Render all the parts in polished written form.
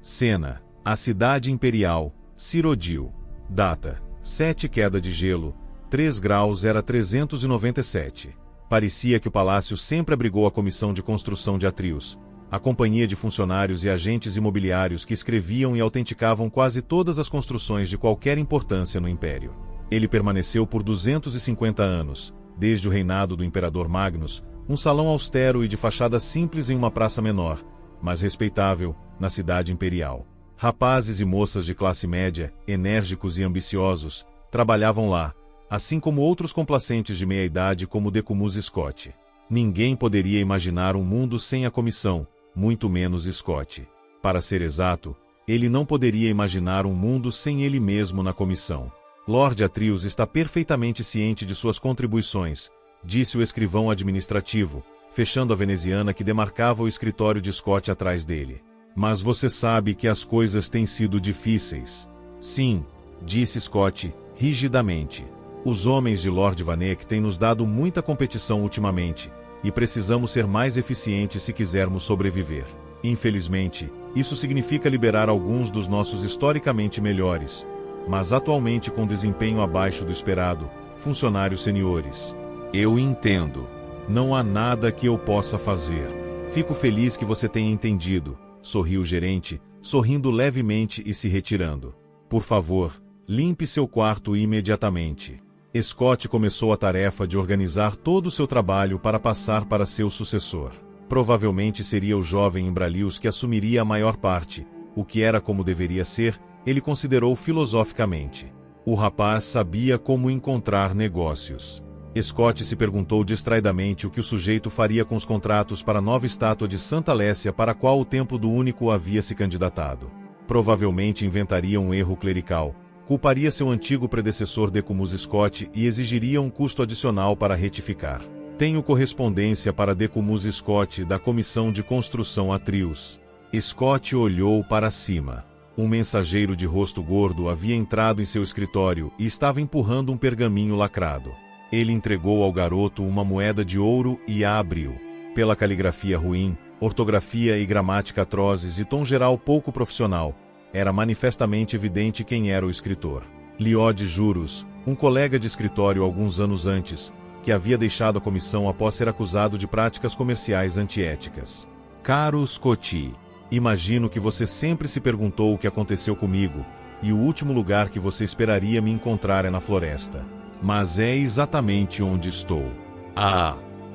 Cena: a cidade imperial, Cyrodiil. Data: 7 queda de gelo, 3 graus era 397. Parecia que o palácio sempre abrigou a comissão de construção de Atrius, a companhia de funcionários e agentes imobiliários que escreviam e autenticavam quase todas as construções de qualquer importância no Império. Ele permaneceu por 250 anos, desde o reinado do Imperador Magnus, um salão austero e de fachada simples em uma praça menor, mas respeitável, na cidade imperial. Rapazes e moças de classe média, enérgicos e ambiciosos, trabalhavam lá, assim como outros complacentes de meia-idade como Decumuz Scott. Ninguém poderia imaginar um mundo sem a comissão, muito menos Scott. Para ser exato, ele não poderia imaginar um mundo sem ele mesmo na comissão. Lord Atrius está perfeitamente ciente de suas contribuições, disse o escrivão administrativo, fechando a veneziana que demarcava o escritório de Scott atrás dele. Mas você sabe que as coisas têm sido difíceis. Sim, disse Scott, rigidamente. Os homens de Lord Vanek têm nos dado muita competição ultimamente, e precisamos ser mais eficientes se quisermos sobreviver. Infelizmente, isso significa liberar alguns dos nossos historicamente melhores, mas atualmente com desempenho abaixo do esperado, funcionários seniores. Eu entendo. Não há nada que eu possa fazer. Fico feliz que você tenha entendido, sorriu o gerente, sorrindo levemente e se retirando. Por favor, limpe seu quarto imediatamente. Scott começou a tarefa de organizar todo o seu trabalho para passar para seu sucessor. Provavelmente seria o jovem Imbralius que assumiria a maior parte, o que era como deveria ser, ele considerou filosoficamente. O rapaz sabia como encontrar negócios. Scott se perguntou distraidamente o que o sujeito faria com os contratos para a nova estátua de Santa Lécia para a qual o Templo do Único havia se candidatado. Provavelmente inventaria um erro clerical, culparia seu antigo predecessor Decumuz Scott e exigiria um custo adicional para retificar. Tenho correspondência para Decumuz Scott da Comissão de Construção Atrius. Scott olhou para cima. Um mensageiro de rosto gordo havia entrado em seu escritório e estava empurrando um pergaminho lacrado. Ele entregou ao garoto uma moeda de ouro e a abriu. Pela caligrafia ruim, ortografia e gramática atrozes e tom geral pouco profissional, era manifestamente evidente quem era o escritor. Liod Juros, um colega de escritório alguns anos antes, que havia deixado a comissão após ser acusado de práticas comerciais antiéticas. Caro Scott, imagino que você sempre se perguntou o que aconteceu comigo, e o último lugar que você esperaria me encontrar é na floresta. Mas é exatamente onde estou.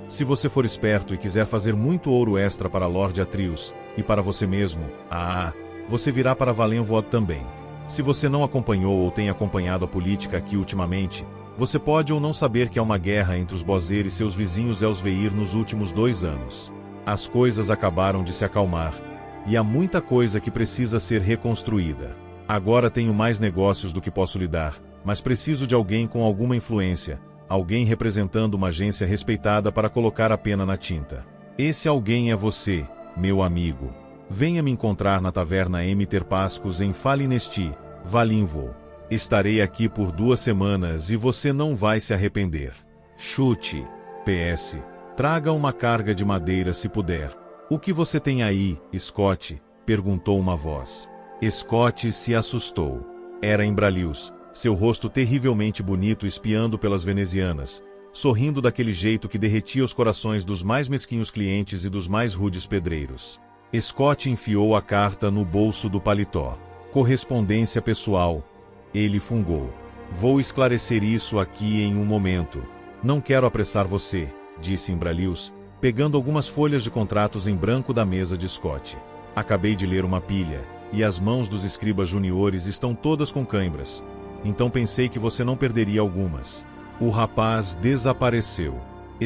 Se você for esperto e quiser fazer muito ouro extra para Lord Atrius, e para você mesmo, você virá para Valenvood também. Se você não acompanhou ou tem acompanhado a política aqui ultimamente, você pode ou não saber que há uma guerra entre os Bozer e seus vizinhos Elsveir nos últimos 2 anos. As coisas acabaram de se acalmar, e há muita coisa que precisa ser reconstruída. Agora tenho mais negócios do que posso lidar, mas preciso de alguém com alguma influência, alguém representando uma agência respeitada para colocar a pena na tinta. Esse alguém é você, meu amigo. Venha me encontrar na taverna Emiter Pascos em Falinesti, Valinvold. Estarei aqui por 2 semanas e você não vai se arrepender. Chute. PS. Traga uma carga de madeira se puder. O que você tem aí, Scott? Perguntou uma voz. Scott se assustou. Era Imbralius, seu rosto terrivelmente bonito espiando pelas venezianas, sorrindo daquele jeito que derretia os corações dos mais mesquinhos clientes e dos mais rudes pedreiros. Scott enfiou a carta no bolso do paletó. Correspondência pessoal. Ele fungou. Vou esclarecer isso aqui em um momento. Não quero apressar você, disse Imbralius, pegando algumas folhas de contratos em branco da mesa de Scott. Acabei de ler uma pilha, e as mãos dos escribas juniores estão todas com cãibras. Então pensei que você não perderia algumas. O rapaz desapareceu.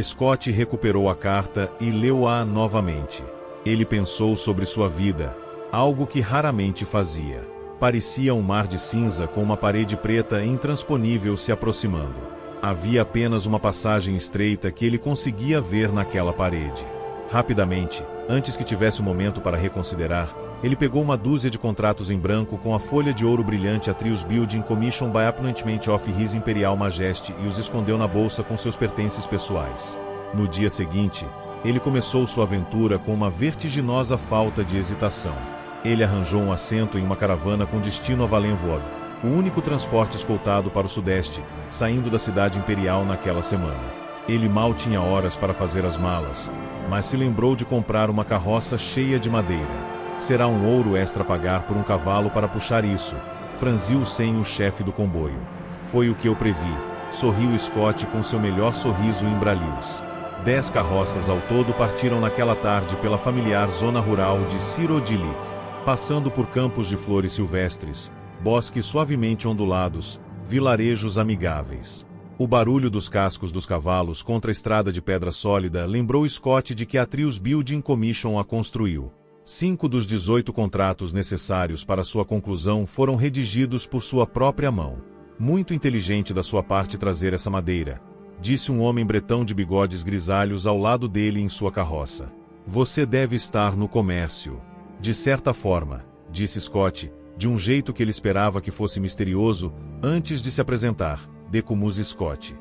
Scott recuperou a carta e leu-a novamente. Ele pensou sobre sua vida, algo que raramente fazia. Parecia um mar de cinza com uma parede preta intransponível se aproximando. Havia apenas uma passagem estreita que ele conseguia ver naquela parede. Rapidamente, antes que tivesse um momento para reconsiderar, ele pegou uma dúzia de contratos em branco com a folha de ouro brilhante Atrius Building Commission by Appointment of His Imperial Majesty e os escondeu na bolsa com seus pertences pessoais. No dia seguinte, ele começou sua aventura com uma vertiginosa falta de hesitação. Ele arranjou um assento em uma caravana com destino a Valenvoord, o único transporte escoltado para o sudeste, saindo da cidade imperial naquela semana. Ele mal tinha horas para fazer as malas, mas se lembrou de comprar uma carroça cheia de madeira. Será um ouro extra pagar por um cavalo para puxar isso, franziu o senho o chefe do comboio. Foi o que eu previ, sorriu Scott com seu melhor sorriso em bralios. 10 carroças ao todo partiram naquela tarde pela familiar zona rural de Sirodilic, passando por campos de flores silvestres, bosques suavemente ondulados, vilarejos amigáveis. O barulho dos cascos dos cavalos contra a estrada de pedra sólida lembrou Scott de que a Trius Building Commission a construiu. 5 dos 18 contratos necessários para sua conclusão foram redigidos por sua própria mão. Muito inteligente da sua parte trazer essa madeira, disse um homem bretão de bigodes grisalhos ao lado dele em sua carroça. Você deve estar no comércio. De certa forma, disse Scott, de um jeito que ele esperava que fosse misterioso, antes de se apresentar. Decumus Scott.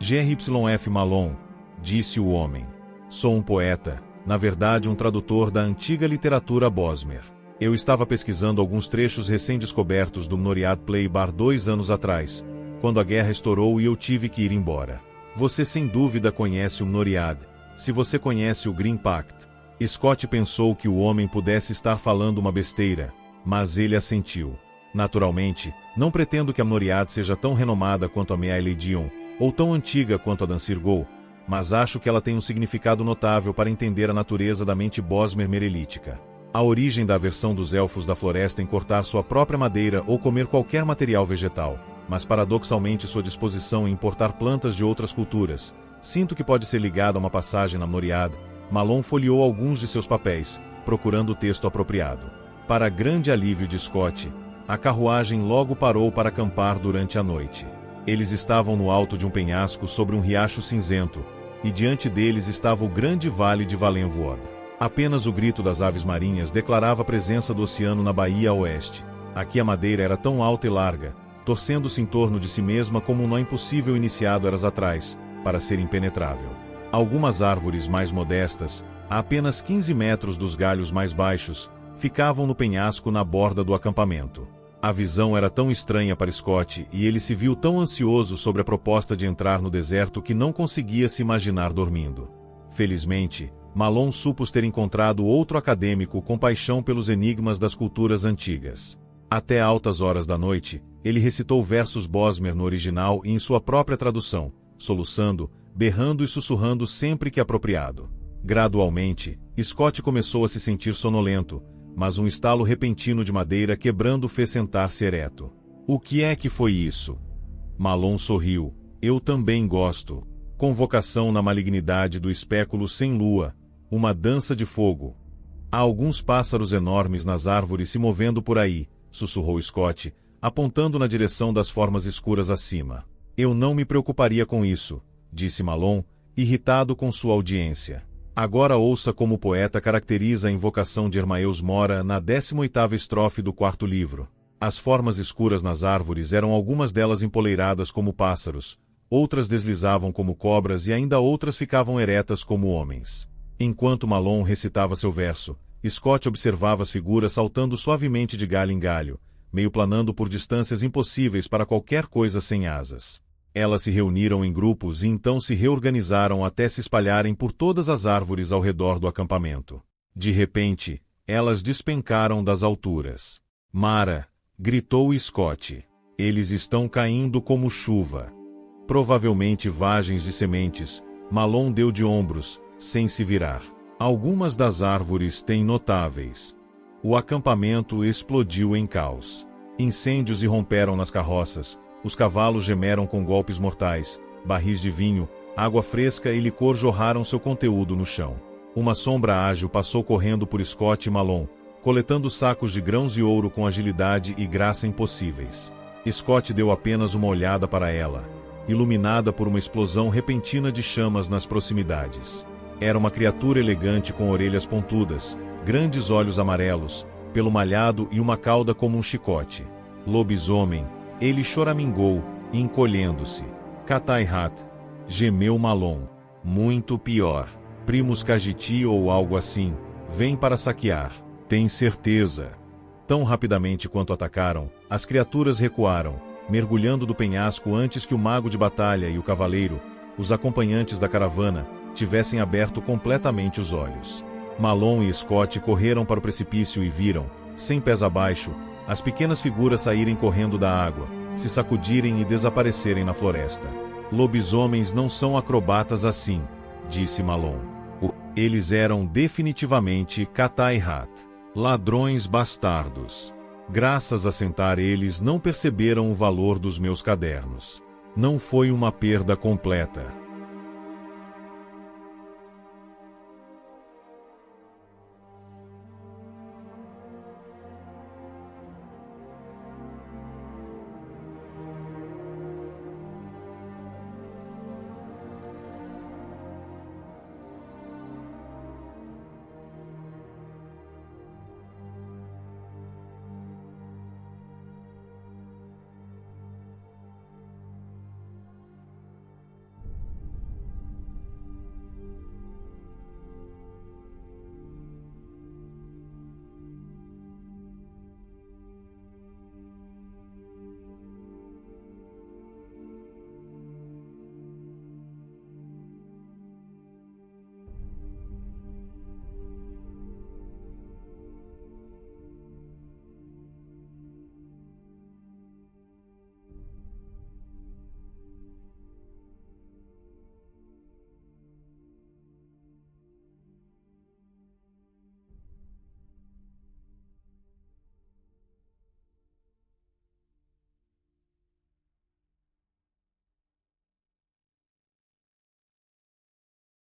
GRYF Malon, disse o homem. Sou um poeta, na verdade um tradutor da antiga literatura Bosmer. Eu estava pesquisando alguns trechos recém-descobertos do Noriad Play Bar 2 anos atrás, quando a guerra estourou e eu tive que ir embora. Você sem dúvida conhece o Noriad, se você conhece o Green Pact. Scott pensou que o homem pudesse estar falando uma besteira, mas ele assentiu. Naturalmente, não pretendo que a Noriad seja tão renomada quanto a Mea Legion, ou tão antiga quanto a Dancirgol, mas acho que ela tem um significado notável para entender a natureza da mente Bosmer merelítica. A origem da aversão dos elfos da floresta em cortar sua própria madeira ou comer qualquer material vegetal, mas paradoxalmente sua disposição em importar plantas de outras culturas. Sinto que pode ser ligado a uma passagem na Noriad. Malon folheou alguns de seus papéis, procurando o texto apropriado. Para grande alívio de Scott, a carruagem logo parou para acampar durante a noite. Eles estavam no alto de um penhasco sobre um riacho cinzento, e diante deles estava o grande vale de Valenvoord. Apenas o grito das aves marinhas declarava a presença do oceano na baía a oeste. Aqui a madeira era tão alta e larga, torcendo-se em torno de si mesma como um nó impossível iniciado eras atrás, para ser impenetrável. Algumas árvores mais modestas, a apenas 15 metros dos galhos mais baixos, ficavam no penhasco na borda do acampamento. A visão era tão estranha para Scott e ele se viu tão ansioso sobre a proposta de entrar no deserto que não conseguia se imaginar dormindo. Felizmente, Malon supôs ter encontrado outro acadêmico com paixão pelos enigmas das culturas antigas. Até altas horas da noite, ele recitou versos Bosmer no original e em sua própria tradução, soluçando, berrando e sussurrando sempre que apropriado. Gradualmente, Scott começou a se sentir sonolento, mas um estalo repentino de madeira quebrando o fez sentar-se ereto. O que é que foi isso? Malon sorriu. Eu também gosto. Convocação na malignidade do espéculo sem lua. Uma dança de fogo. Há alguns pássaros enormes nas árvores se movendo por aí, sussurrou Scott, apontando na direção das formas escuras acima. Eu não me preocuparia com isso, disse Malon, irritado com sua audiência. Agora ouça como o poeta caracteriza a invocação de Hermaeus Mora na 18ª estrofe do 4º livro. As formas escuras nas árvores eram algumas delas empoleiradas como pássaros, outras deslizavam como cobras e ainda outras ficavam eretas como homens. Enquanto Malon recitava seu verso, Scott observava as figuras saltando suavemente de galho em galho, meio planando por distâncias impossíveis para qualquer coisa sem asas. Elas se reuniram em grupos e então se reorganizaram até se espalharem por todas as árvores ao redor do acampamento. De repente, elas despencaram das alturas. Mara, gritou Scott. Eles estão caindo como chuva. Provavelmente vagens de sementes. Malon deu de ombros, sem se virar. Algumas das árvores têm notáveis. O acampamento explodiu em caos. Incêndios irromperam nas carroças. Os cavalos gemeram com golpes mortais, barris de vinho, água fresca e licor jorraram seu conteúdo no chão. Uma sombra ágil passou correndo por Scott e Malon, coletando sacos de grãos e ouro com agilidade e graça impossíveis. Scott deu apenas uma olhada para ela, iluminada por uma explosão repentina de chamas nas proximidades. Era uma criatura elegante com orelhas pontudas, grandes olhos amarelos, pelo malhado e uma cauda como um chicote. Lobisomem. Ele choramingou, encolhendo-se. Cataihat, gemeu Malon. Muito pior. Primus Cagiti ou algo assim, vem para saquear. Tem certeza? Tão rapidamente quanto atacaram, as criaturas recuaram, mergulhando do penhasco antes que o mago de batalha e o cavaleiro, os acompanhantes da caravana, tivessem aberto completamente os olhos. Malon e Scott correram para o precipício e viram, sem pés abaixo, as pequenas figuras saírem correndo da água, se sacudirem e desaparecerem na floresta. Lobisomens não são acrobatas assim, disse Malon. Eles eram definitivamente Katai-Hat, ladrões bastardos. Graças a sentar eles não perceberam o valor dos meus cadernos. Não foi uma perda completa.